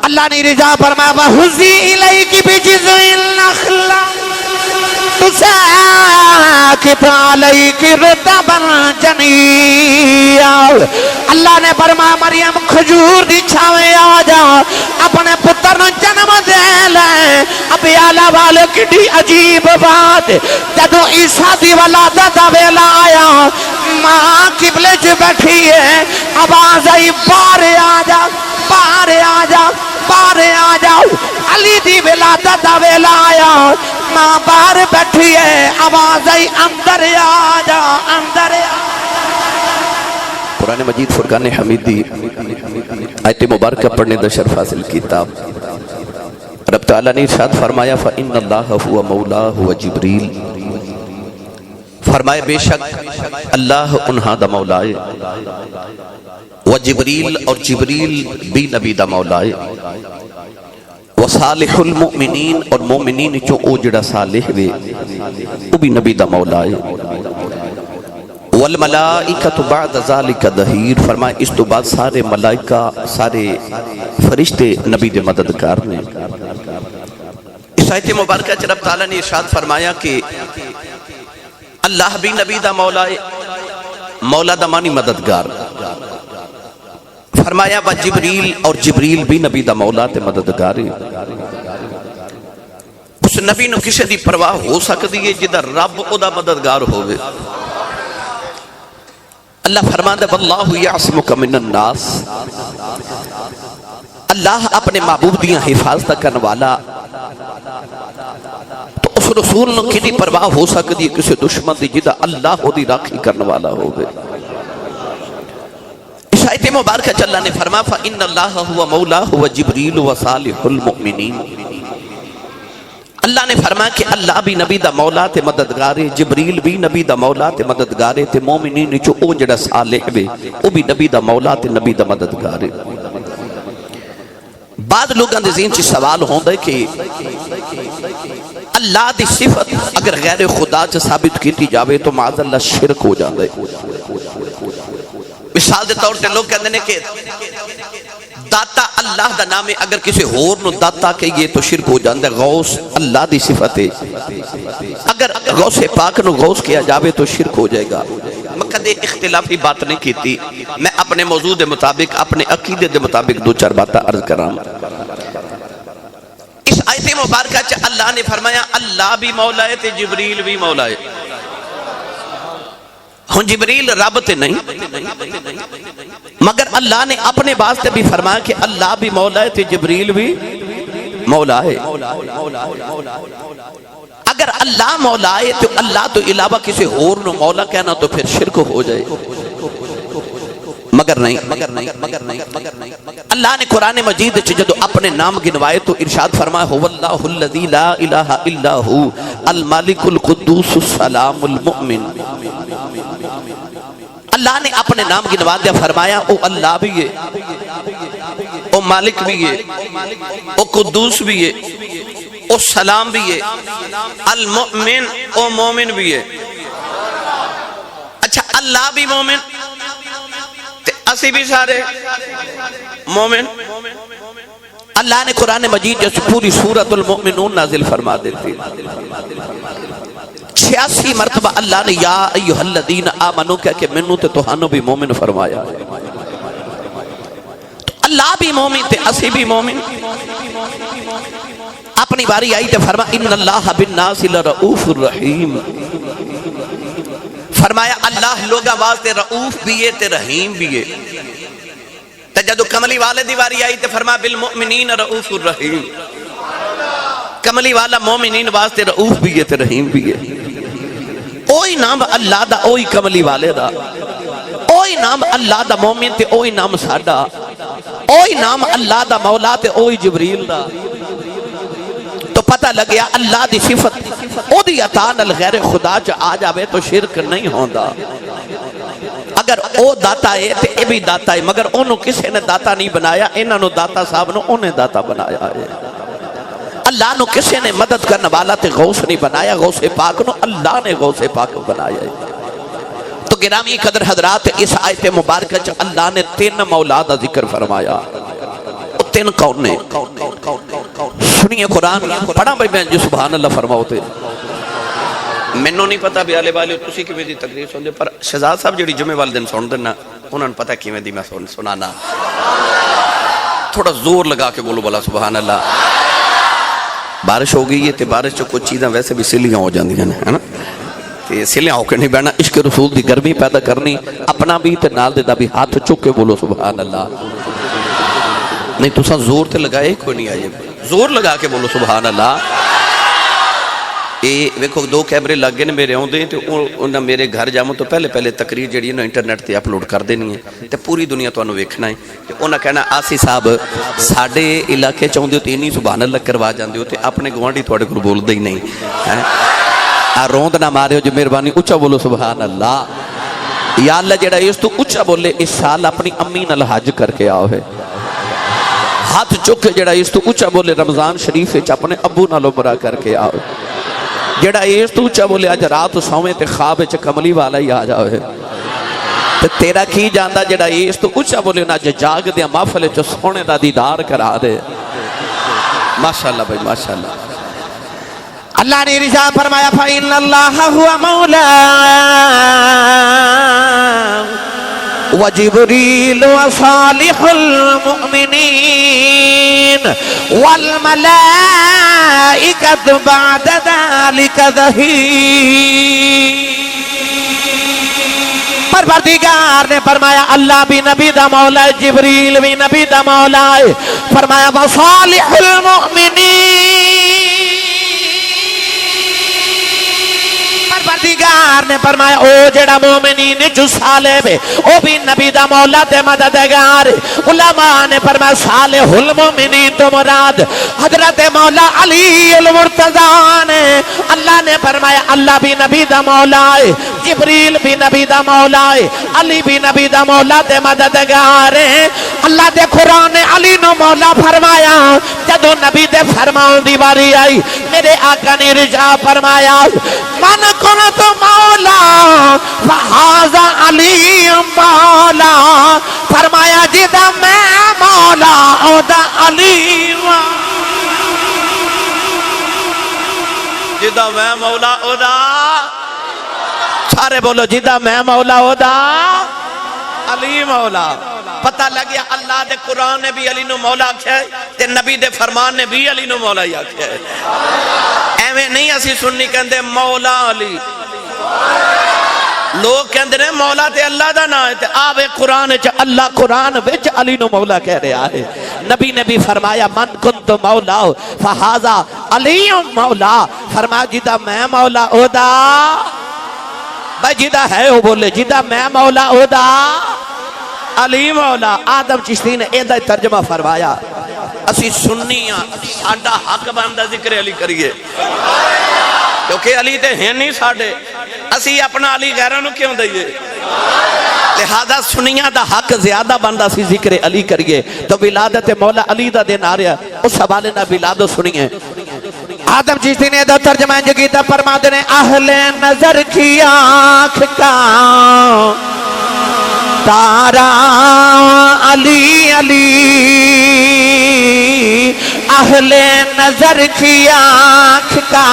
اللہ نے رضا فرمایا وَحُزِّي إِلَيْكِ بِجِذْعِ النَّخْلَةِ تُسَاقِطْ عَلَيْكِ رُطَبًا جَنِيًّا اللہ نے فرمایا مریم کھجور دی چھاویں آ جا اپنے پتر نو جنم دے لیں ابھی آلہ والے کی عجیب بات جدو عیسیٰ دی ولادت دا ویلا آیا ماں قبلے جو بیٹھی ہے آواز آئی باہر آ جا باہر آ جا باہر آ جاؤ علی دی ولادت دا ویلا آیا ماں باہر بیٹھی ہے آواز آئی اندر آ جا اندر آ قرآن مجید فرقان حمیدی آیت مبارکہ پڑھنے دا شرف حاصل کتاب رب تعالیٰ نے ارشاد فرمایا فَإِنَّ اللَّهَ هُوَ مَوْلَاهُ وَجِبْرِيلُ فرمائے بے شک اللہ انہاں دا مولائے وجبریل اور جبریل بھی نبی دا مولائے وصالح المؤمنین اور مومنین چو او جڑا صالح وے وہ بھی نبی دا مولائے والملائکۃ بعد ذالک ظہیر فرمائے اس تو بعد سارے ملائکہ سارے فرشتے نبی دے مددگار نے اس آیت مبارکہ رب تعالیٰ نے ارشاد فرمایا کہ اللہ بھی نبی دا مولا ہے مولا دا مانی مددگار فرمایا با جبریل اور جبریل بھی نبی دا مولا تے مددگار ہے اس نبی نو کسے دی پرواہ ہو سکتی ہے جدہ رب او دا مددگار ہوئے اللہ فرماندہ واللہ یعصمک من الناس اللہ اپنے محبوب دیاں حفاظت کرنے والا تو اس رسول نے کتنی پرواہ ہو سکتی ہے کسی دشمن دی جدہ اللہ ہو دی راکھی کرنے والا ہوگے اس آیت مبارکہ اللہ نے فرمایا فَإِنَّ اللَّهَ هُوَ مَوْلَاهُ وَجِبْرِيلُ وَصَالِحُ الْمُؤْمِنِينَ اللہ نے فرمایا کہ اللہ بھی نبی دا مولا تے مددگارے جبریل بھی نبی دا مولا تے مددگارے تے مومنین جو او جڑا صالح وے او بھی نبی دا مولا تے نبی دا مددگارے بعد لوگاں دے ذہن چ سوال ہوندا ہے کہ اللہ دی صفت اگر غیر خدا چ ثابت کیتی جاوے تو معاذ اللہ شرک ہو جاندا ہے مثال دے طور تے لوگ کہندے نے کہ داتا اللہ دا نام ہے اگر کسی ہور نو داتا کہیے تو شرک ہو جاندا ہے غوث اللہ دی صفت ہے اگر غوث پاک نو غوث کیا جاوے تو شرک ہو جائے گا میں کدے اختلافی بات نہیں کیتی میں اپنے موضوع دے مطابق اپنے عقیدے دے مطابق دو چار باتاں عرض کراں اس آیت مبارکہ چ اللہ نے فرمایا اللہ بھی مولا ہے تے جبریل بھی مولا ہے ہن جبریل رب تے نہیں مگر اللہ نے اپنے واسطے بھی فرمایا کہ اللہ بھی مولا ہے تے جبریل بھی مولا ہے اگر اللہ مولا ہے تو اللہ تو علاوہ کسی اور نو مولا کہنا تو پھر شرک ہو جائے مگر نہیں اللہ نے قرآن مجید جدو اپنے نام گنوائے تو ارشاد فرمایا هو اللہ الذی لا الہ الا ہو المالک القدوس السلام المؤمن اللہ نے اپنے نام گنوا دیا فرمایا او اللہ بھی ہے او مالک بھی ہے او قدوس بھی ہے او سلام بھی ہے المؤمن او مومن بھی ہے اچھا اللہ بھی مومن اسی بھی سارے مومن اللہ نے قرآن مجید جیسے پوری سورۃ المؤمنون نازل فرما دیتی 86 مرتبہ اللہ نے یا ایہا الذین آمنو کہہ کہ منو تے توہانو بھی مومن فرمایا تو اللہ بھی مومن تے اسی بھی مومن اپنی باری آئی تے فرما ان اللہ بالناس لرؤوف الرحیم فرمایا اللہ لوگا واسطے رؤوف بھی ہے تے رحیم بھی ہے تے جدو کملی والے دیواری آئی تے فرما بالمؤمنین رؤوف الرحیم کملی والا مومنین واسطے رؤوف بھی ہے تے رحیم بھی ہے اوہی نام اللہ دا اوہی کملی والے دا اوہی نام اللہ دا مومن تے اوہی نام ساڈا اوہی نام اللہ دا مولا تے اوہی جبریل دا تو پتہ لگیا اللہ دی صفت او دی عطا نال غیر خدا چ آ جاوے تو شرک نہیں ہوندا اگر او داتا ہے تے اے بھی داتا ہے مگر انہوں کسے نے داتا نہیں بنایا انہاں نو داتا صاحب نو انہیں داتا بنایا ہے اللہ نو کسے نے مدد کرنے والا تے غوث نہیں بنایا غوث پاک نو اللہ نے غوث پاک بنایا ہے تو گرامی قدر حضرات اس آیت مبارکہ چ اللہ نے 3 مولا دا ذکر فرمایا تین کون نے سنیے قرآن پڑھا بھائی میں جو سبحان اللہ فرماؤ تے مینوں نہیں پتا بیالے والے تسی کیویں دی تقریر سن پر شہزاد صاحب جڑی جمعے والے دن سن دینا انہوں نے پتا کیویں دی میں سنانا تھوڑا زور لگا کے بولو بلا سبحان اللہ بارش ہو گئی ہے تے بارش چ کچھ چیزاں ویسے بھی سلیاں ہو جاندیاں نے ہے نا تے سلیاں ہو کے نہیں بہنا عشق رسول دی گرمی پیدا کرنی اپنا بھی تے نال دے دا بھی ہاتھ چک کے بولو سبحان اللہ نہیں تساں زور تے لگائے کوئی نہیں آئے زور لگا کے بولو سبحان اللہ ویکھو دو کیمرے لگ گئے نے میرے آندے تے انہاں میرے گھر جاواں تو پہلے تقریر جڑی ہے انٹرنیٹ تے اپلوڈ کر دینی ہے تے پوری دنیا تانوں ویکھنا ہے تے انہاں کہنا آسی صاحب ساڈے علاقے چ اوندے تے نہیں سبحان اللہ کروا جاندے ہو تے اپنے گوانڈی تواڈے کول بولدے ہی نہیں ہیں آ روند نہ مارے جو مہربانی اونچا بولو سبحان اللہ یا اللہ جڑا اس تو اونچا بولے اس سال اپنی امی نال حج کر کے آؤ ہے ہاتھ چک کے جڑا اس تو اونچا بولے رمضان شریف وچ اپنے ابو نال عمرہ کر کے آؤ جڑا اس تو اونچا بولے اج رات سویں تے خواب وچ کملی والا ہی آ جاوے تے تیرا کی جاندا جڑا اس تو اونچا بولے نا جاگ دے محفل وچ سونے دا دیدار کرا دے ماشاءاللہ بھائی ماشاءاللہ اللہ نے ارشاد فرمایا فَإِنَّ اللَّهَ هُوَ مَوْلَا وَجِبْرِيلُ وَصَالِحُ الْمُؤْمِنِينَ وَالْمَلَائِكَةُ بَعْدَ ذَلِكَ ظَهِيرٌ پروردگار نے فرمایا اللہ بھی نبی دا مولا ہے جبریل بھی نبی دا مولا ہے فرمایا وَصَالِحُ الْمُؤْمِنِينَ پروردگار نے فرمایا او جڑا مومنین جو صالح ہے او بھی نبی دا مولا تے مددگار علماء نے فرمایا صالح المومنین تو مراد حضرت مولا علی المرتضیٰ نے اللہ نے فرمایا اللہ بھی نبی دا مولا ہے جبریل بھی نبی دا مولا ہے علی بھی نبی دا مولا تے مددگار ہے اللہ دے قرآن نے علی نو مولا فرمایا جدو نبی دے فرماؤں دی باری آئی میرے آقا نے رجا فرمایا من کن تو مولا فہذا علی مولا فرمایا جدا میں مولا او دا علی جدا میں مولا او دا سارے بولو جدا میں مولا او دا علی مولا پتہ لگیا اللہ دے قرآن نے بھی علی نو مولا کیا ہے تے نبی دے فرمان نے بھی علی نو مولا کیا ہے ایویں نہیں اسی سننی کہندے مولا علی لوگ کہندے نے مولا تے اللہ دا نا ہے تے آوے قرآن چا اللہ قرآن وچ علی نو مولا کہہ رہے آئے نبی نے بھی فرمایا من کنت مولا فہذا علی مولا فرمایا جدا میں مولا او دا بھائی جدا ہے وہ بولے جدا میں مولا او دا علی مولا آدم چشتی نے ایدہ ترجمہ فرمایا اسی سنیاں ساڑھا حق بندہ ذکر علی کریے کیونکہ علی تے ہیں نہیں ساڑھے اسی اپنا علی غیرانوں کیوں دئیے لہذا سنیاں دا حق زیادہ بندہ سی ذکر علی کریے تو ولادت مولا علی دا دن آ رہا اس حوالے نہ ولادو سنیے آدم چشتی نے دو ترجمہ جگیتا فرما دینے اہل نظر کی آنکھ کا تارا علی علی اہل نظر کی آنکھ کا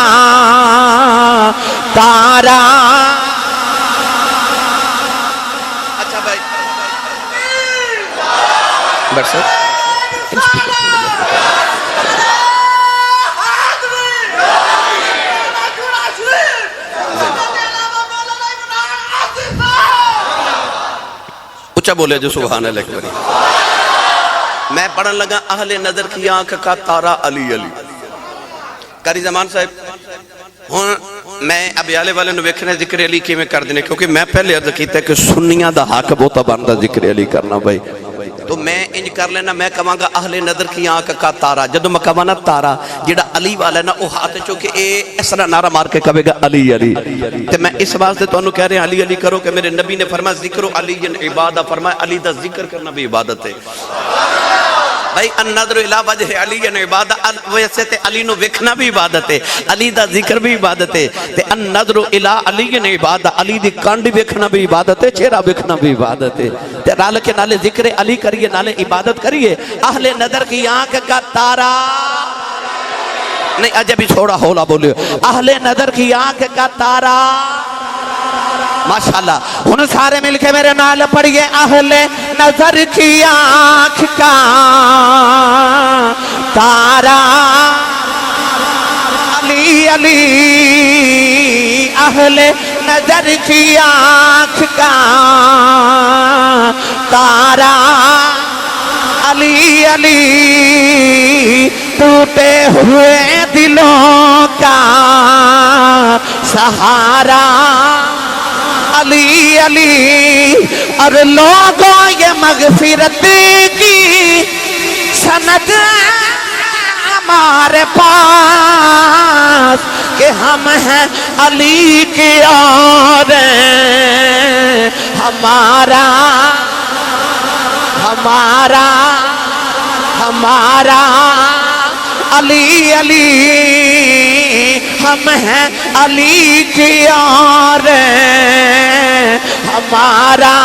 تارا اچھا بھائی بڑھ سر اچھا بولے جو سبحان اللہ اکبر میں پڑھن لگا اہل نظر کی آنکھ کا تارا علی علی قاری زمان صاحب ہوں میں ابیالے والے نو ویکھنے ذکر علی کی میں کر دینے کیونکہ میں پہلے عرض کیتا ہے کہ سنیاں دا حق بہتا بندہ ذکر علی کرنا بھائی تو میں انج کر لینا میں کہاں گا اہل نظر کی آنکھ کا تارا جدو میں کہاں نا تارا جڑا علی والا ہے نا وہ ہاتھ چونکہ اے اس طرح نعرہ مار کے کہے گا علی علی تو میں اس واسطے تو انہوں کہہ رہے ہیں علی علی کرو کہ میرے نبی نے فرمایا ذکر علی عبادہ فرمایا علی دا ذکر کرنا بھی عبادت ہے بھائی النظر الی وجہ علی نے عبادت، ویسے تے علی نو ویکھنا بھی عبادت ہے، علی دا ذکر بھی عبادت ہے، تے النظر الی علی نے عبادت، علی دی کانڈ ویکھنا بھی عبادت ہے، چہرہ ویکھنا بھی عبادت ہے، تے رل کے نالے ذکر علی کریے، نالے عبادت کریے۔ اہل نظر کی آنکھ کا تارا نہیں، اجے بھی چھوڑا ہولا بولے، اہل نظر کی آنکھ کا تارا، ماشاءاللہ۔ ان سارے مل کے میرے نال پڑھئے، اہل نظر کی آنکھ کا تارا علی علی، اہل نظر کی آنکھ کا تارا علی علی، ٹوٹے ہوئے دلوں کا سہارا علی علی، اور لوگوں یہ مغفرت کی سند ہمارے پاس کہ ہم ہیں علی کی اور ہمارا ہمارا ہمارا علی علی، ہم ہیں علی کی اور ہمارا۔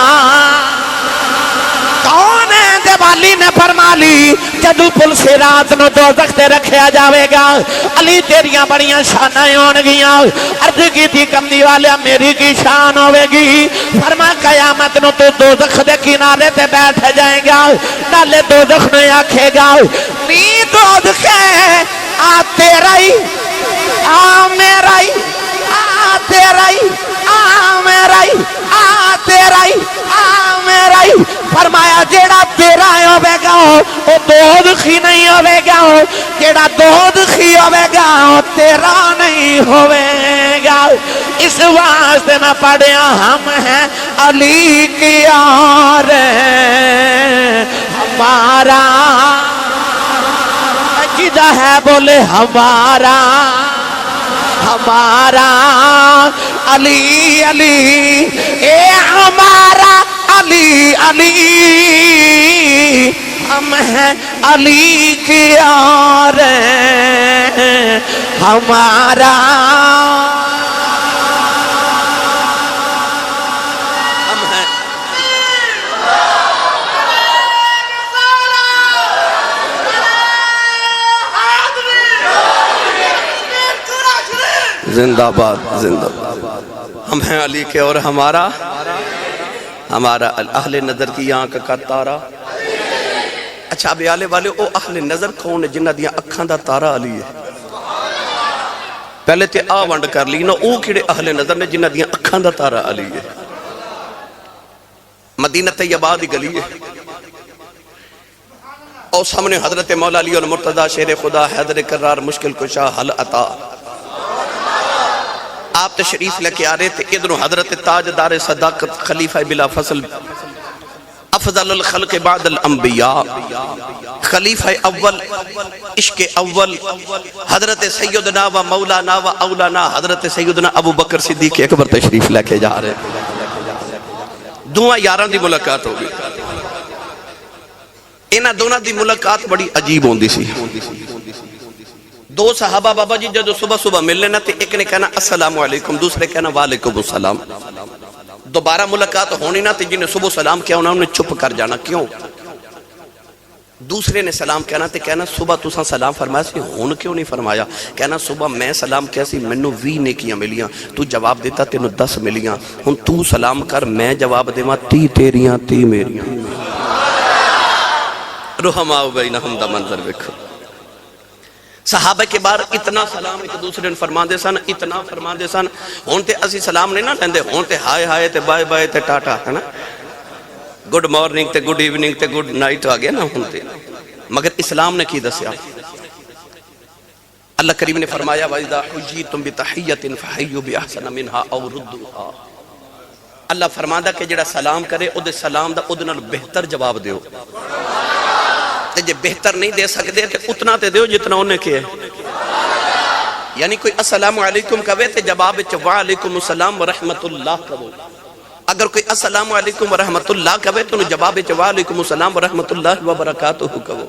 کون ہے دیوالی نے فرما لی جدو پل صراط نو دوزخ تے رکھیا جاوے گا، علی تیریاں بڑیاں شانائیں ہون گیاں، عرض کی تھی کملی والیا میری کی شان ہوئے گی، فرما قیامت نو تو دوزخ دے کنارے تے بیٹھ جائے گا، نالے دوزخ نے آکھے گا نی دوزخ آ تیرا ہی آ میرا ہی آ تیرا ہی آ میرا ہی آ تیرا ہی آ میرا ہی، فرمایا جیڑا تیرا ہوئے گا وہ دوزخی نہیں ہوئے گا، جیڑا دوزخی ہوئے گا وہ تیرا نہیں ہوئے گا۔ اس واسطے میں پڑھیا ہم ہیں علی کی اور ہمارا، جدہ ہے بولے ہمارا ہمارا علی علی، اے ہمارا علی علی، ہم ہیں علی کی اور ہمارا، ہم ہیں زندہ باد زندہ باد، ہم ہیں علی کے اور ہمارا ہمارا اہل نظر کی آنکھ کا تارا۔ اچھا بیالے والے او اہل نظر کون ہے جنہ دیاں اکھاں دا تارا علی ہے؟ پہلے تے آ ونڈ کر لی نا، او کھڑے اہل نظر نے جنہ دیاں اکھاں دا تارا علی ہے۔ مدینہ طیبہ دی گلی ہے، اور سامنے حضرت مولا علی المرتضی شیر خدا حیدر کرار مشکل کشا حل عطا، آپ تشریف لے کے آ رہے تھے، ادھر حضرت تاجدار صداقت خلیفہ بلا فصل افضل الخلق بعد الانبیاء، خلیفہ اول عشق اول، حضرت سیدنا و مولانا و اولانا حضرت سیدنا ابو بکر صدیق اکبر تشریف لے کے جا رہے ہیں۔ دعا یاران دی ملاقات ہوگی، انہاں دونوں دی ملاقات بڑی عجیب ہوندی سی۔ دو صحابہ بابا جی جدو صبح صبح مل لینا تھے، ایک نے کہنا السلام علیکم، دوسرے کہنا وعلیکم السلام۔ دوبارہ ملاقات ہونی نہ تھی، جنہیں صبح سلام کیا انہوں نے چپ کر جانا، کیوں؟ دوسرے نے سلام کہنا تھے، کہنا صبح تُساں سلام فرمایا سی، ہون کیوں نہیں فرمایا؟ کہنا صبح میں سلام کیا سی، منو 20 نیکیاں ملیاں، تو جواب دیتا تینو 10 ملیاں، ہن تو سلام کر میں جواب دیواں 30 تیریاں 30 میریاں۔ رحماء بینہم دا منظر بکھو، صحابہ کے بار اتنا سلام ایک دوسرے نے فرما دے سن، اتنا فرما دے سن، ہون تے اسی سلام نہیں نہ لیندے، ہون تے ہائے ہائے تے بائے بائے تے ٹاٹا ہے نا، گڈ مارننگ تے گڈ ایوننگ تے گڈ نائٹ آگیا نا ہون تے، مگر اسلام نے کی دسیا، اللہ کریم نے فرمایا وَإِذَا حُجِّيتُمْ بِتَحِيَّةٍ فَحَيُّوا بِأَحْسَنَ مِنْهَا أَوْ رُدُّوهَا، اللہ فرماتا کہ جڑا سلام کرے او دے سلام دا او دے نال بہتر جواب دیو، تے جے بہتر نہیں دے سکتے تے اتنا تے دیو جتنا انہیں کیے، یعنی کوئی السلام علیکم کہے تے جواب وچ وعلیکم السلام ورحمت اللہ کہو، اگر کوئی السلام علیکم ورحمت اللہ کہے تو جواب وچ وعلیکم السلام ورحمت اللہ وبرکاتہ کہو۔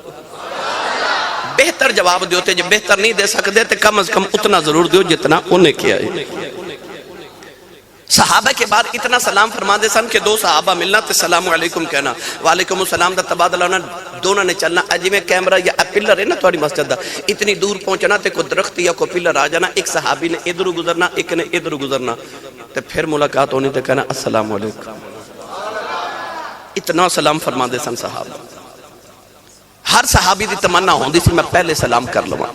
بہتر جواب دیو تے جب بہتر نہیں دے سکتے تے کم از کم اتنا ضرور دیو جتنا انہیں کیا ہے. صحابہ کے بعد اتنا سلام فرما دے سن کہ دو صحابہ ملنا تے سلام علیکم کہنا, وعلیکم السلام دا تبادلہ ہونا, دونوں نے چلنا. اجی میں کیمرہ یا پلر ہے نا تھوڑی مسجد دا, اتنی دور پہنچنا تے کوئی درخت یا کوئی پلر آ جانا, ایک صحابی نے ادھر گزرنا ایک نے ادھر گزرنا, تے پھر ملاقات ہونی تے کہنا السلام علیکم. اتنا سلام فرما دے سن صحابہ. ہر صحابی دی تمنا ہوندی سی میں پہلے سلام کر لواں,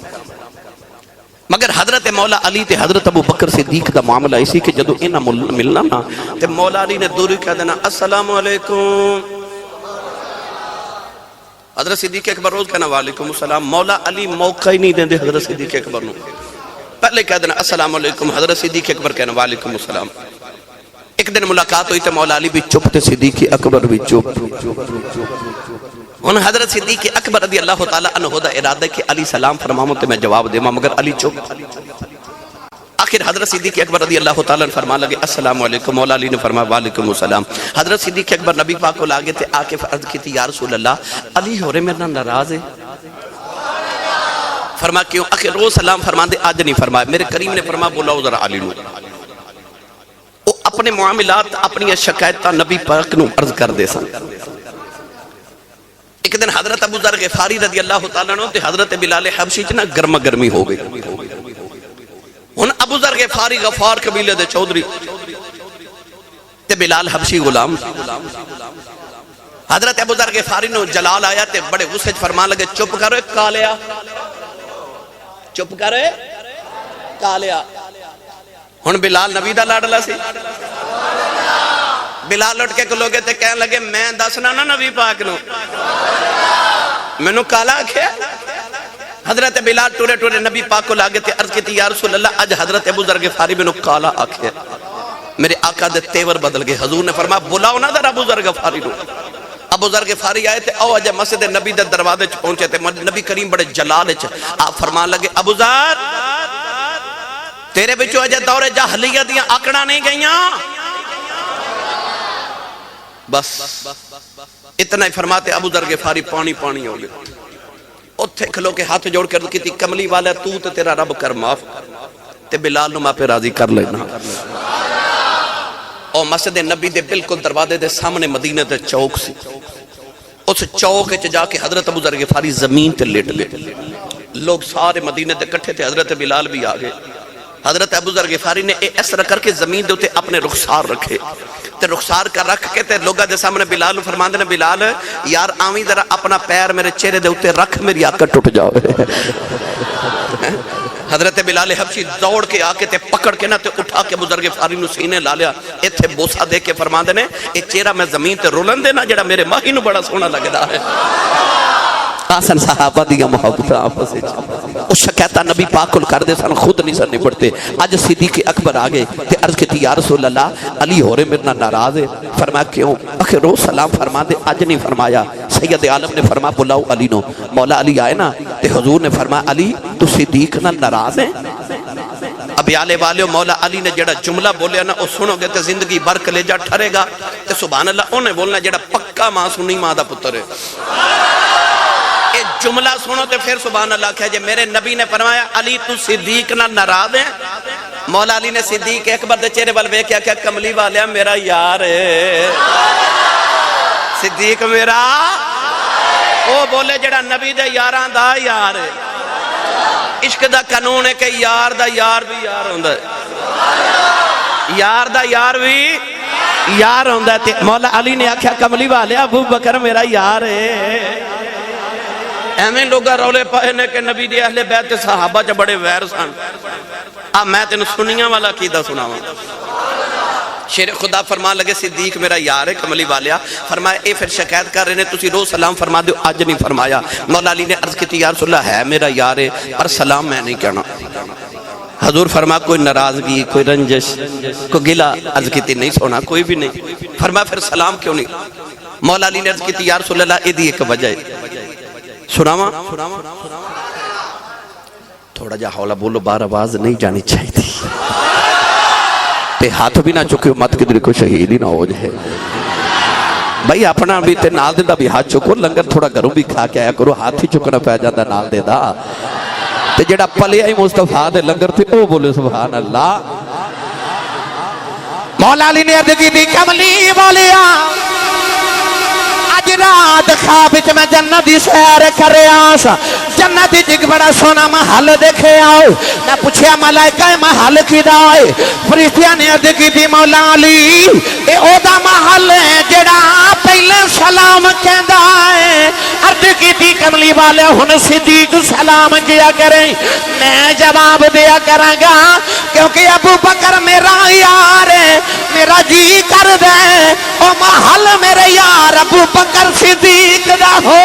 مگر حضرت مولا علی تے حضرت ابو بکر صدیق دا معاملہ اسی کہ جدو انہاں ملنا نا تے مولا علی نے دوری کہہ دینا السلام علیکم. حضرت صدیق اکبر روز کہنا وعلیکم السلام. مولا علی موقع ہی نہیں دیں دے حضرت صدیق اکبر نو, پہلے کہہ دینا السلام علیکم. حضرت صدیق اکبر کہنا وعلیکم السلام. ایک دن ملاقات ہوئی تے مولا علی بھی چپ تے صدیق اکبر بھی چپ. ان حضرت صدیق اکبر رضی اللہ تعالیٰ عنہ دا ارادہ کہ علی سلام فرماؤں تے میں جواب دے مگر علی چپ. آخر حضرت صدیق اکبر رضی اللہ تعالیٰ عنہ فرما لگے السلام علیکم. مولا علی نے فرمایا وعلیکم السلام. حضرت صدیق اکبر نبی پاک کو لاگے تے آکے عرض کی تھی یا رسول اللہ علی ہو رہے میرے ناراض ہے. فرما کیوں؟ آخر روز سلام فرما دے, آج نہیں فرمایا. میرے کریم نے فرما بولاؤ ذرا علی نو. وہ اپنے معاملات اپنی شکایتہ نبی پاک نو عرض کر دے سن. ایک دن حضرت ابو ذر غفاری رضی اللہ تعالیٰ عنہ تے حضرت بلال حبشی چنا گرما گرمی ہو گئی. ان ابو ذر غفاری غفار قبیلے دے چودھری تے بلال حبشی غلام. حضرت ابو ذر غفاری نو جلال آیا تے بڑے غصے فرمان لگے چپ کرو کالیا, چپ کرو کالیا. ہن بلال نبی دا لاڈلا سی. بلال لٹ کے کلوگے تے کہنے لگے میں دسنا نا نبی پاک نو میں نو کالا آکھیا. حضرت بلال ٹورے ٹورے نبی پاک کو لاگے تے عرض کی تھی یا رسول اللہ اج حضرت ابو ذر غفاری میں نو کالا آکھیا. میرے آقا دے تیور بدل گئے. حضور نے فرمایا بلاؤ نا در ابو ذر غفاری نو. ابو ذر غفاری آئے تے او اجے مسجد نبی دے دروازے چ پہنچے تے نبی کریم بڑے جلال چ آپ فرمان لگے ابو ذر تیرے بچو اجے دور جاہلیت دیاں آکڑا نہیں گئیاں. بس اتنا ہی فرماتے ابو ذر غفاری پانی پانی ہو گئے. اتھے کھلو کے ہاتھ جوڑ کر کی تھی کملی والا تو تے تیرا رب کر معاف تے بلال نو ماں پہ راضی کر لینا. اور مسجد نبی دے بالکل دروازے دے سامنے مدینہ دے چوک سی. اس چوک چ جا کے حضرت ابو ذر غفاری زمین تے لیٹ گئے. لوگ سارے مدینہ دے کٹھے تھے. حضرت بلال بھی آگئے. حضرت ابو ذر غفاری نے اس طرح کر کے زمین دے ہوتے اپنے رخسار رکھے تے رخسار کا رکھ کے تے لوگا دے سامنے بلال فرمان دے بلال یار آویں ذرا اپنا پیر میرے چہرے دے ہوتے رکھ میری آقا ٹوٹ جاؤ. حضرت بلال حبشی دوڑ کے آکے تے پکڑ کے نا تے اٹھا کے ابو ذر غفاری نو سینے لا لیا. ایتھے بوسا دے کے فرمان دے نے اے چہرہ میں زمین تے رولن دے نا جڑا میرے ماہی نو بڑا سونا لگدا ہے. آسن صحابہ دیا محبت آپس اس شکایتہ نبی پاک کل کر دے سن خود نہیں سن نبڑتے. آج صدیق اکبر آگئے تے عرض کی تھی یا رسول اللہ علی ہو رہے میرنا ناراض ہے. فرمایا کیوں؟ آخر روز سلام فرما دے آج نہیں فرمایا. سید عالم نے فرمایا بلاؤ علی نو. مولا علی آئے نا تے حضور نے فرمایا علی تو صدیق نہ ناراض ہے. اب یالے والے مولا علی نے جڑا جملہ بولیا نا اس سنو گے تے زندگی بھر کلیجہ ٹھرے گا تے سبحان اللہ انہیں بولنا جڑا پکا ماں سنی ماں دا پتر ہے. جملہ سنو تے پھر سبحان اللہ کہا جے میرے نبی نے فرمایا علی تو صدیق نہ ناراض ہے. مولا علی نے صدیق اکبر دے چہرے بل ویکھیا کہ کملی والیا میرا یار ہے. صدیق میرا او بولے جڑا نبی دے یاراں دا یار ہے. عشق دا قانون ہے کہ یار دا یار بھی یار ہوندا ہے. یار دا یار بھی یار ہوندا ہے. مولا علی نے آکھیا کملی والیا ابو بکر میرا یار ہے. ایمیں لوگا رولے پائے نے کہ نبی دی اہل بیت صحابہ چا بڑے ویر سن. اب میں تینو سنیاں والا کیدہ سناواں. شیر خدا فرمان لگے صدیق میرا یار ہے کملی والیا. فرمایا اے پھر شکایت کر رہے نے تسی روز سلام فرما دو آج نہیں فرمایا. مولا علی نے عرض کی تھی یا رسول اللہ ہے میرا یار ہے پر سلام میں نہیں کہنا. حضور فرما کوئی ناراضگی کوئی رنجش کوئی گلہ عرض کی تھی نہیں سونا کوئی بھی نہیں. فرما پھر سلام کیوں نہیں؟ مولا علی نے عرض کی تھی یا رسول اللہ ایدھی ایک وجہ ہے. سناواں تھوڑا جا حوالہ بولو بار آواز نہیں جانی چاہی تھی تے ہاتھ بھی نہ چکے مت کدھر کو شہید ہی نہ ہو جائے. بھائی اپنا بھی تے نال دے دا بھی ہاتھ چکو لنگر تھوڑا گھروں بھی کھا کے آیا کرو ہاتھ ہی چکنا پہ جاندہ نال دے دا تے جڑا پلے آئی مصطفیٰ دے لنگر تھے او بولے سبحان اللہ مولا علی نے عرض کی تھی کملی بولیا اج رات خواب میں جنتی سیر کرے آسا جنتی جگ بڑا سونا محل دیکھے آؤ میں پوچھیا ملائکہ محل کی دائے فرشتیاں نے عرض کی تھی مولا علی اے او دا محل ہے جڑا پہلے سلام کہندا ہے عرض کی تھی کملی والے ہن صدیق سلام کیا کریں میں جواب دیا کراں گا کیونکہ ابو بکر میرا یار ہے میرا جی کر دے او محل میرے یار ابو بکر صدیق دا ہو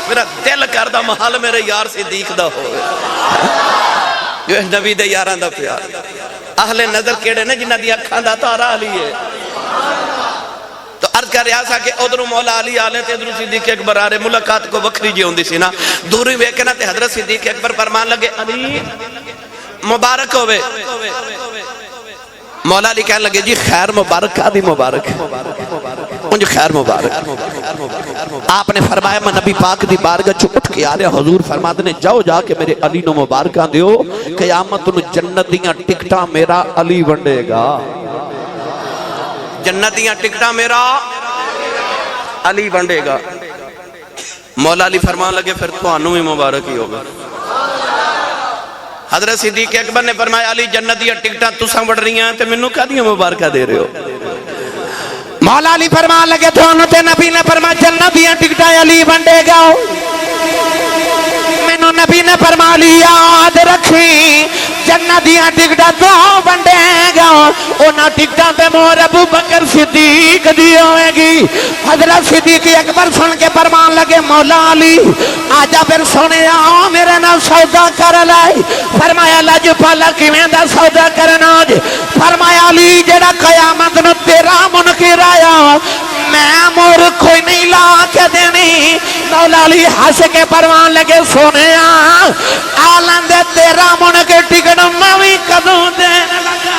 میرا دل کردہ محل میرے یار صدیق دا ہو جو ہے نبی دے یاران دا پیار اہل نظر کیڑے نے جنہ دی اکھاں دا تارا علی ہے تو عرض کر رہا سا کہ ادھروں مولا علی آلے تے ادھروں صدیق اکبر آرے ملاقات کو وکری جی ہوندی سی نا دوری ویکنا تے حضرت صدیق اکبر فرمان لگے علی مبارک ہوئے مولا علی کہنے لگے جی خیر مبارک آدھی مبارک انج خیر مبارک آپ نے فرمایا میں نبی پاک دی بارگاہ چو اٹھ کے آرے حضور فرماتے نے جاؤ جا کے میرے علی نو مبارکاں دیو قیامت نو جنتیاں ٹکٹاں میرا علی ونڈے گا جنتیاں ٹکٹاں میرا علی ونڈے گا مولا علی فرمان لگے پھر تو انو ہی مبارک ہی ہوگا حضرت صدیق اکبر نے فرمایا علی جنتیاں ٹکٹاں تساں وڑ رہی ہیں تے منو کہا دیا مبارکہ دے رہے ہو مولا علی فرمان لگے تو انہوں تے نبی نے فرمایا جنتیاں ٹکٹاں علی ونڈے گا مینوں نبی نے فرمایا علی یاد رکھی جنتیاں ٹکٹاں تو ونڈے گا اونا ٹکٹاں تے مور ابو بکر صدیق دی ہوئے گی حضرت صدیق اکبر سن کے فرمان لگے مولا علی آجا پھر سونے آؤ میرے نا سودا کر لائی فرمایا لج پالا کیویں دا سودا کرنا جے فرمایا علی جڑا قیامت نو تیرا منکر آیا میں مور کوئی نہیں لا کے دینی مولا علی ہنس کے فرمان لگے سونے آلن دے تیرا منکر ٹکٹ میں کدوں دینے لگا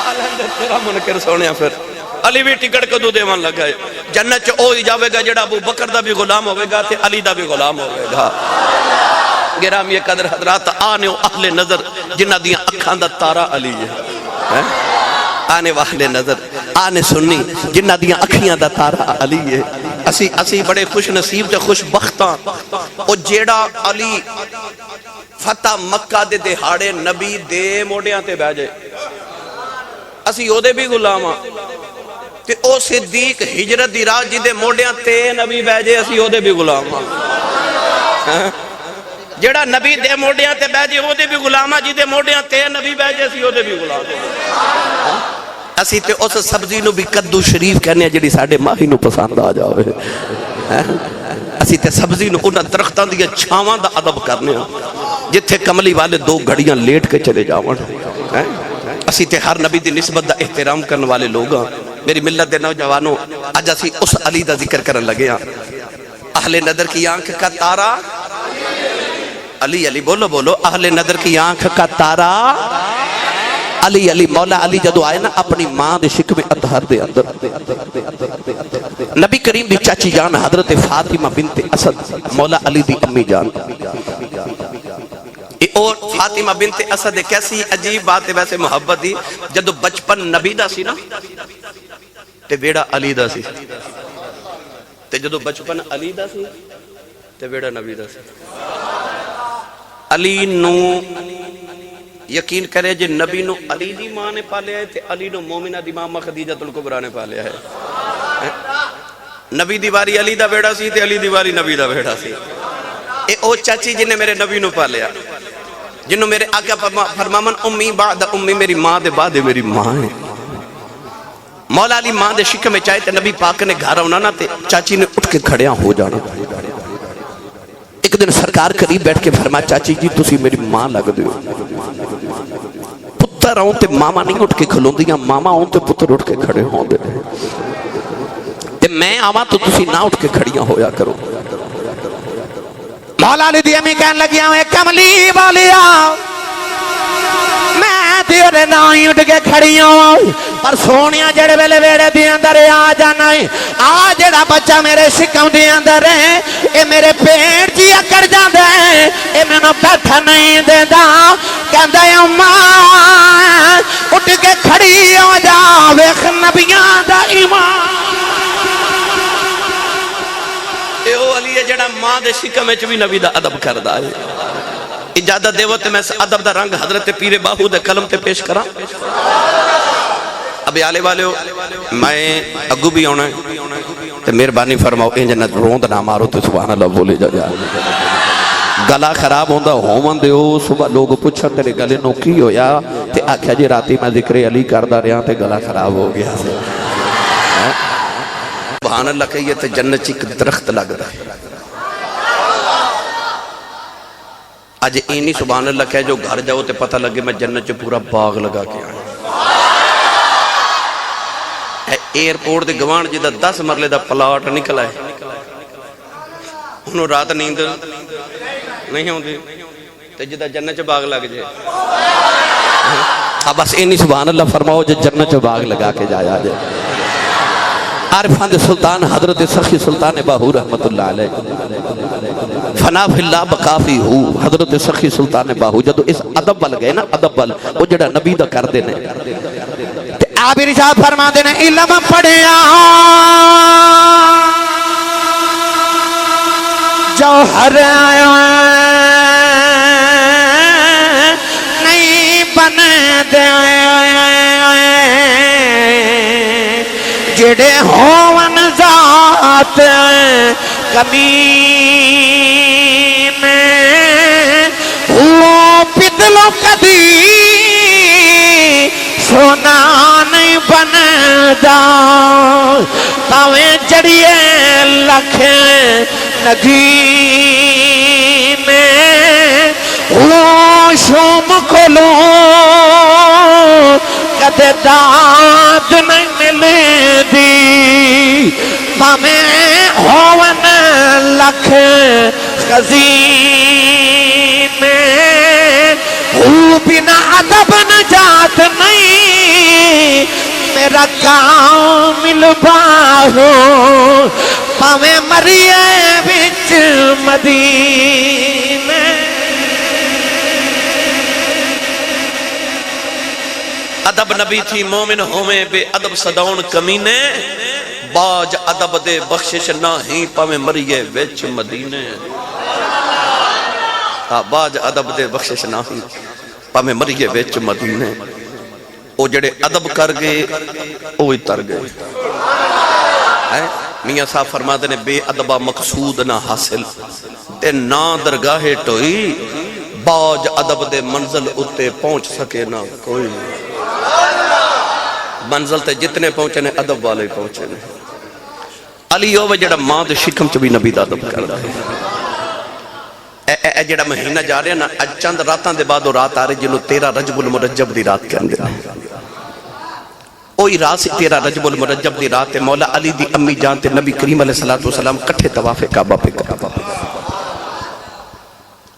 آلن دے تیرا منکر سونے پھر علی بھی ٹکٹ کدو دیوان لگا ہے جنت چ او ہی جاوے گا جڑا ابو بکر دا بھی غلام ہوئے گا تے علی دا بھی غلام ہوئے گا گرامی قدر حضرات آنے اہل نظر جنہ دیاں اکھاں دا تارا علی ہے آنے واہل نظر آنے سنی جنہ دیاں اکھیاں دا تارا علی ہے اسی بڑے خوش نصیب تے خوش بختاں او جیڑا علی فتح مکہ دے دہاڑے نبی دے موڑیاں تے بیجے اسی او دے بھی غلام ہاں تے او صدیق ہجرت دی راہ جی دے موڑیاں تے نبی بیجے اسی او دے بھی غلام ہاں جڑا نبی دے موڑیاں تے بیجے او دے بھی غلام ہاں جی دے موڑیاں تے نبی بیجے اسی او دے بھی غلام ہاں اسی تے اس سبزی نو بھی کدو شریف کہنے ہیں جڑی ساڑھے ماہی نو پسند آ جاوے اسی تے سبزی نو انہاں درختان دیا چھاواں دا عدب کرنے ہیں جتھے کملی والے دو گھڑیاں لیٹ کے چلے جاوان اسی تے ہر نبی دی نسبت دا احترام کرنے والے لوگ ہیں میری ملت دے نوجوانوں آج اسی اس علی دا ذکر کرن لگے ہیں اہل نظر کی آنکھ کا تارا علی علی بولو بولو اہل نظر کی آنکھ کا تارا علی علی مولا علی جدو آئے نا اپنی ماں دے شکم اطہر دے اندر نبی کریم دی چاچی جان حضرت فاطمہ بنت اسد مولا علی دی امی جان اور فاطمہ بنت اسد کیسی عجیب بات ہے ویسے محبت دی جدو بچپن نبی دا سی نا تے بیڑا علی دا سی تے جدو بچپن علی دا سی تے بیڑا نبی دا سی علی نو یقین کرے جے نبی نو علی دی ماں نے پالیا ہے تے علی نو مومنہ دی ماں خدیجۃ الکبریٰ نے پالیا ہے نبی دیواری علی دا بیڑا سی تے علی دیواری نبی دا بیڑا سی اے او چاچی جنہیں میرے نبی نو پالیا جنہوں میرے آقا فرمامن امی بعد امی میری ماں دے بعد میری ماں ہے مولا علی ماں دے شکم میں چاہے تے نبی پاک نے گھارا ہونا نا تے چاچی نے اٹھ کے کھڑیاں ہو جانا ایک دن سرکار قریب بیٹھ کے فرمایا چاچی جی تسی میری ماں لگ دیو پتر آؤں تے ماما نہیں اٹھ کے کھلوں دیاں ماما آؤں تے پتر اٹھ کے کھڑے ہوں دے تے میں آواں تو تسی نہ اٹھ کے کھڑیاں ہویا کرو مولا علی دی امی کہنے لگیا ہوں کملی والیا میں بھی وہ نہ ہی اٹھ کے کھڑی ہوں پر سونیاں جڑے ویلے ویڑے دی اندر آ جانا ہے آ جڑا بچہ میرے شکم دی اندر ہے اے میرے پیٹ جی اکڑ جاندے اے میں نو بیٹھا نہیں دیندا کہندا ہے اماں اٹھ کے کھڑی ہو جا ویکھ نبیاں دا ایمان اے او علی ہے جڑا ماں دے شکم وچ بھی نبی دا ادب کردا ہے اجازت دیو تے میں ادب دا رنگ حضرت پیر باہو دے قلم تے پیش کراں ابھی آلے والے ہو میں اگو بھی ہونا ہے تے مہربانی فرماؤ ان جنت روند نہ مارو تو سبحان اللہ بولے جا گلا خراب ہوندا ہومن دیو صبح لوگ پوچھا تیرے گلے نو کی ہویا تے آکھیا جی راتی میں ذکر علی کردا رہا تے گلا خراب ہو گیا سبحان اللہ کہیے تے جنت ایک درخت لگدا ہے آج اینی سبحان اللہ کہے جو گھر جاؤ تے پتہ لگے میں جنت چ پورا باغ لگا کے آیا ایئرپورٹ دے گوان جی دا 10 مرلے دا پلاٹ نکلا ہے انہوں رات نیند نہیں ہوں دی تے جی دا جنت چ باغ لگ جائے بس اینی سبحان اللہ فرماؤ جو جنت چ باغ لگا کے جایا جائے عارفان دے سلطان حضرت سخی سلطان باہو رحمت اللہ علیہ فنا فی اللہ بقافی ہو حضرت سخی سلطان باہو جدو اس ادب بل گئے نا ادب بل وہ جڑا نبی دا کر دینے آپ ارشاد فرما دینے علم پڑھیا جوہر نہیں بن دے جڑے ہون ذات کمی میں وہ پتلو کدی سونا نہیں بندا پاویں جڑیے لکھ نگی میں وہ شوم کھولو کدے داد نہیں ملے دی پاویں ہون لکھ خزین میں وہ بنا ادب نجات نہیں میرا کامل باہو پاویں مریے وچ مدینے ادب نبی تھی مومن ہومیں بے ادب صداؤن کمینے باج ادب دے بخشش نہ ہی پاویں مریے وچ مدینے باج ادب دے بخشش نہ ہی پاویں مریے وچ مدینے او جڑے ادب کر گئے اوہی تر گئے میاں صاحب فرماتے نے بے ادبہ مقصود نہ حاصل تے نہ درگاہ ٹوئی باج ادب دے منزل اتے پہنچ سکے نہ کوئی منزل تے جتنے پہنچے نے ادب والے پہنچے نے علی ہوئے جڑا ماں دے شکم چ بھی نبی دا ادب کر رہا ہے اے جڑا مہینہ جا رہے ہیں نا اج چند راتاں دے بعد وہ رات آ رہے جنہوں 13 رجب المرجب دی رات کے اندر اوہی رات سے 13 رجب المرجب دی رات مولا علی دی امی جان تے نبی کریم علیہ السلام کٹھے طواف کعبہ پہ کعبہ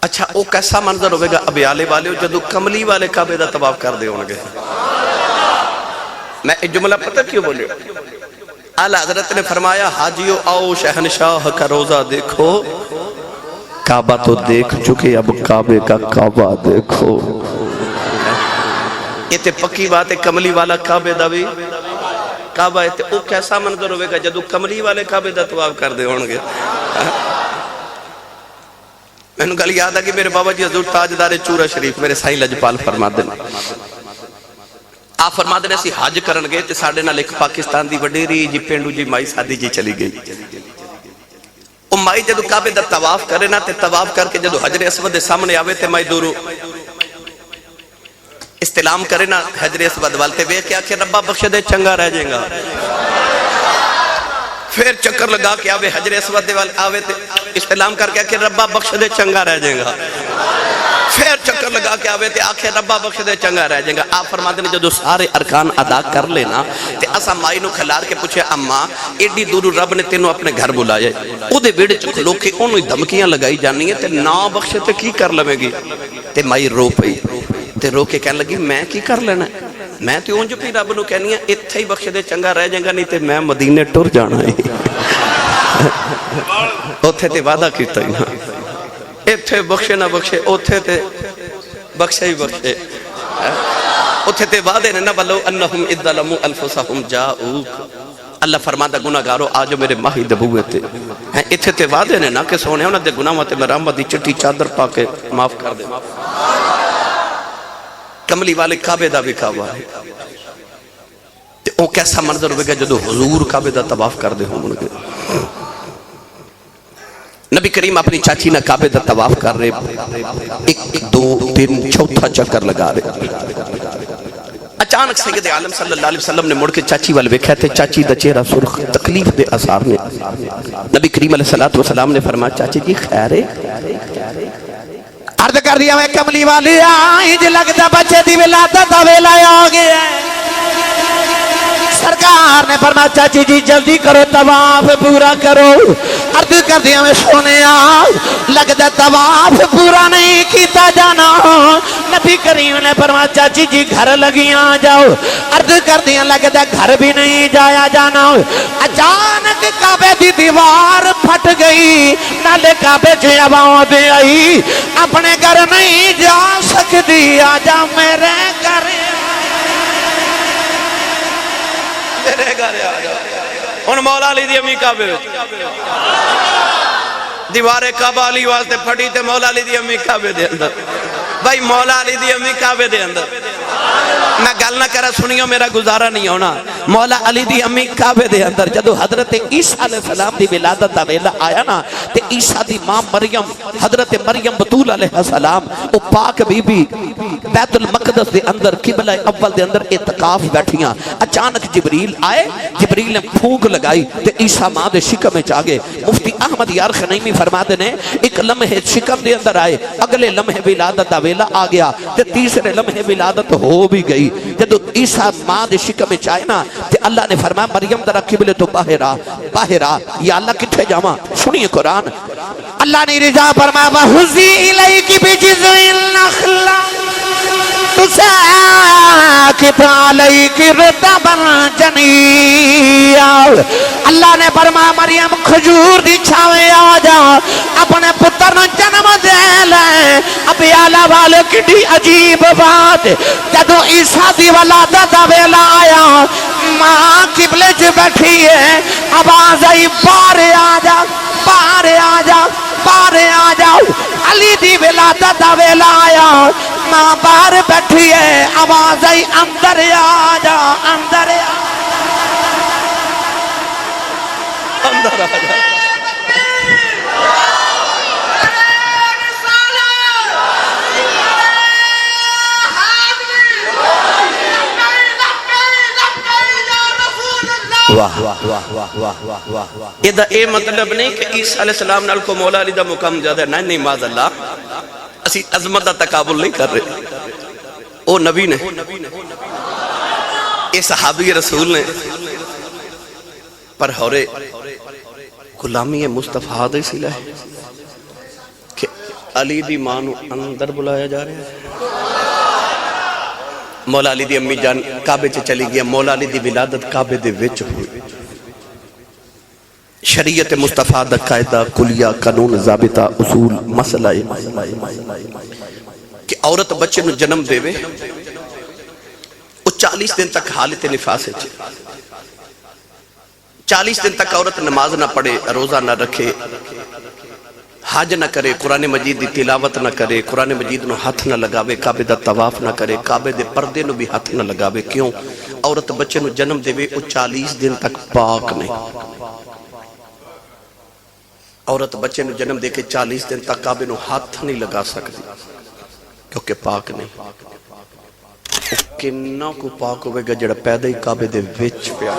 اچھا او کیسا منظر ہوئے گا ابیالے والے جدو کملی والے کعبے دا طواف کر دے ہونگے میں ایک جملہ پتہ کیوں بولے اعلی حضرت نے فرمایا حاجیو آؤ شہنشاہ کا روزہ دیکھو کعبہ تو دیکھ چکے اب کعبے کا کعبہ دیکھو یہ تے پکی بات ہے کملی والا کعبے دا بھی کعبہ ہے تے او کیسا منظر ہوئے گا جدو کملی والے کعبے دا طواف کر دے ہونگے میں نے کہا یاد ہے کہ میرے بابا جی حضور تاجدار چورہ شریف میرے سائیں لجپال فرما دینا آپ فرما دینے سی حج کرن گئے تے ساڑھے نال ایک پاکستان دی وڈیری جی پینڈو جی مائی سادی جی چلی گئی مائی جدو کعبے دا طواف کرے نا تے طواف کر کے جدو حجر اسود دے سامنے آوے تے مائی دورو استلام کرے نا حجر اسود والتے وے کیا کہ ربا بخش دے چنگا رہ جائیں گا پھر چکر لگا کے آوے حجر اسود دے والتے آوے تے استلام کر کے کہ ربا بخش دے چنگا رہ جائیں گا پھر چکر لگا کے آوے تے آکھے ربا بخش دے چنگا رہ جائیں گا آپ فرما دینے جدو سارے ارکان ادا کر لینا تے اسا مائی نو کھلار کے پوچھے اماں ایڈی دورو رب نے تینوں اپنے گھر بلائے او دے بیڑے چکلو کے انہوں دھمکیاں لگائی جانی ہیں تے نا بخشے تے کی کر لوے گی تے مائی رو پئی تے رو کے کہنے لگی میں کی کر لینا میں تے اونج بھی رب نو کہنی ہے اتھے ہی بخش دے چنگا رہ جائے گا نہیں تے میں مدینے ٹر جانا ہے اتھے تے وعدہ کیتا ہی اتھے بخشے نہ بخشے اتھے تے بخشے ہی بخشے اتھے تے وعدے نے نہ بلو انہم اذ ظلموا انفسہم جاؤک اللہ فرماتا گناہگارو آجو میرے ماہی دبوئے تھے اتھے تے وعدے نے نہ کہ سونے انہاں دے گناہ تے میں رحمت دی چٹی چادر پا کے معاف کر دے کملی والے کعبے دا بھی کعبہ ہے تے او کیسا منظر ہوئے گا جدو حضور کعبے دا طواف کر دے ہوں گے نبی کریم اپنی چاچی نہ کعبے دا طواف کر رہے 1 2 3 چوتھا چکر لگا رہے اچانک سید عالم صلی اللہ علیہ وسلم نے مڑ کے چاچی والے ویکھا تے چاچی دا چہرہ سرخ تکلیف دے اثار نے نبی کریم علیہ السلام نے فرمایا چاچی جی خیر ہے عرض کر دیا میں کملی والی آئی جو لگتا بچے دی ولادت دا ویلا آ گیا ہے سرکار نے فرمایا چاچی جی جلدی کرو طواف پورا کرو عرض کر دیا میں سونے لگتا طواف پورا نہیں کیتا جانا نبی کریم نے فرمایا چاچی جی گھر لگی آ جاؤ عرض کر دیا لگتا گھر بھی نہیں جایا جانا اچانک کعبے دی دیوار پھٹ گئی نالے کعبے سے آواز آئی اپنے گھر نہیں جا سکتی آجا میرے گھر میرے گھر آجا ان مولا علی دی امی کعبے دیوارے کعبہ علی واسطے پھٹی تے مولا علی دی امی کعبے دے اندر بھائی مولا علی دی امی کعبے دے اندر میں گل نہ کرا سنیو میرا گزارا نہیں ہونا مولا علی دی امی کعبے دے اندر جدو حضرت عیسیٰ علیہ السلام دی ولادت دا ویلا آیا نا تے عیسیٰ دی ماں مریم حضرت مریم بطول علیہ السلام او پاک بی بی بیت المقدس دے اندر قبلہ اول دے اندر اعتکاف بیٹھیاں اچانک جبریل آئے جبریل نے پھونک لگائی تے عیسیٰ ماں دے شکم میں چاگے مفتی احمد یار خنیمی فرما دے نے ایک لمحے شکم دے اندر آئے اگلے لمحے ولادت دا ویلا آ گیا تے تیسرے لمحے ولادت ہو بھی گئی جدو عیسیٰ ماں دے شکم میں چاہے نا تے اللہ نے فرمایا مریم درہ قبلے تو باہر آ یا اللہ کتھے جاما سنیے قرآن اللہ نے رضا فرمایا وَحُزِّي إِلَيْكِ بِجِذْعِ النَّخْلَةِ تُسَاقِطُ عَلَيْكِ رُطَبًا جَنِيًّا اللہ نے فرمایا مریم کھجور دی چھاوے آ جا اپنے پتر نے جنم دے لے ابھی آلہ والے کٹی عجیب بات جدو عیسیٰ دی ولادت دا ویلا آیا ماں قبلے چ بیٹھی ہے آواز آئی باہر آ جا باہر آ جا باہر آ جاؤ علی دی ولادت دا ویلا آیا ماں باہر بیٹھی ہے آواز آئی اندر آ جا اندر آ اندر آ جا واہ واہ واہ واہ واہ واہ واہ یہ دا اے مطلب نہیں کہ عیسیٰ علیہ السلام نال کو مولا علی دا مقام زیادہ ہے نہیں معاذ اللہ اسی عظمت دا تقابل نہیں کر رہے او نبی نے اے صحابی رسول نے پر ہورے غلامی مصطفیٰ دے سلہ ہے کہ علی دی مانو اندر بلایا جا رہے ہیں مولا علی دی امی جان کعبے چ چلی گیا مولا علی دی ولادت کعبے دے وچ ہوئی شریعت مصطفیٰ دا قاعدہ کلیہ قانون ضابطہ اصول مسئلہ کہ عورت بچے نو جنم دے وے وہ 40 دن تک حالت نفاس ہے 40 دن تک عورت نماز نہ پڑھے روزہ نہ رکھے حج نہ کرے قرآن مجید دی تلاوت نہ کرے قرآن مجید نو ہاتھ نہ لگاوے کعبے دا طواف نہ کرے کعبے دے پردے نو بھی ہاتھ نہ لگاوے کیوں عورت بچے نو جنم دے وے وہ 40 دن تک پاک نہیں عورت بچے نو جنم دے کے 40 دن تک کعبے نو ہاتھ نہیں لگا سکتی کیونکہ پاک نہیں کنہ کو پاک ہوئے گا جڑا پیدا ہی کعبے دے وچ پیا